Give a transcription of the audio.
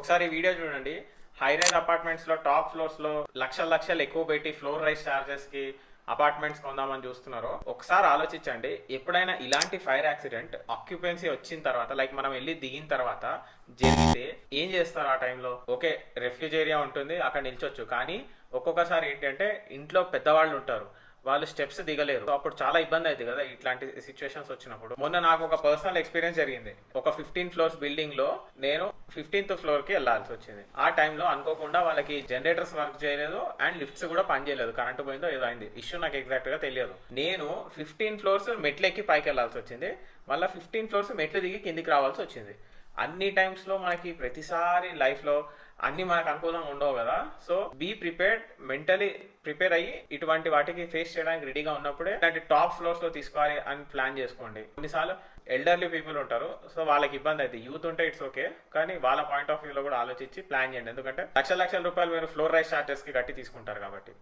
ఒకసారి ఈ వీడియో చూడండి. హై రైజ్ అపార్ట్మెంట్స్ లో టాప్ ఫ్లోర్స్ లో లక్షలు ఎక్కువ పెట్టి ఫ్లోర్ రైజ్ చార్జెస్ కి అపార్ట్మెంట్స్ కొందామని చూస్తున్నారు. ఒకసారి ఆలోచించండి, ఎప్పుడైనా ఇలాంటి ఫైర్ యాక్సిడెంట్ ఆక్యుపెన్సీ వచ్చిన తర్వాత, లైక్ మనం వెళ్ళి దిగిన తర్వాత జరిగితే ఏం చేస్తారు ఆ టైంలో? ఓకే, రెఫ్యూజ్ ఏరియా ఉంటుంది, అక్కడ నిల్చొచ్చు. కానీ ఒక్కొక్కసారి ఏంటంటే ఇంట్లో పెద్దవాళ్ళు ఉంటారు, వాళ్ళు స్టెప్స్ దిగలేరు. అప్పుడు చాలా ఇబ్బంది అవుతుంది కదా ఇట్లాంటి సిచ్యువేషన్స్ వచ్చినప్పుడు. మొన్న నాకు ఒక పర్సనల్ ఎక్స్పీరియన్స్ జరిగింది. ఒక 15 ఫ్లోర్స్ బిల్డింగ్ లో నేను 15th ఫ్లోర్ కి వెళ్లాల్సి వచ్చింది. ఆ టైంలో అనుకోకుండా వాళ్ళకి జనరేటర్స్ వర్క్ చేయలేదు అండ్ లిఫ్ట్స్ కూడా పనిచేయలేదు. కరెంట్ పోయిందో ఏదో అయింది, ఇష్యూ నాకు ఎగ్జాక్ట్ గా తెలియదు. నేను 15 ఫ్లోర్స్ మెట్లు ఎక్కి పైకి వెళ్లాల్సి వచ్చింది, మళ్ళీ 15 ఫ్లోర్స్ మెట్లు దిగి కిందికి రావాల్సి వచ్చింది. అన్ని టైమ్స్ లో మనకి ప్రతిసారి లైఫ్ లో అన్ని మనకు అనుకూలంగా ఉండవు కదా. So be prepared, mentally prepare అయ్యి ఇటువంటి వాటికి ఫేస్ చేయడానికి రెడీగా ఉన్నప్పుడే ఇలాంటి టాప్ ఫ్లోర్స్ లో తీసుకోవాలి అని ప్లాన్ చేసుకోండి. కొన్నిసార్లు ఎల్డర్లీ పీపుల్ ఉంటారు, సో వాళ్ళకి ఇబ్బంది అయితే. యూత్ ఉంటే ఇట్స్ ఓకే, కానీ వాళ్ళ పాయింట్ ఆఫ్ వ్యూ లో కూడా ఆలోచించి ప్లాన్ చేయండి. ఎందుకంటే లక్షల రూపాయలు మీరు ఫ్లోర్ రైజ్ చార్జెస్ కి కట్టి తీసుకుంటారు కాబట్టి.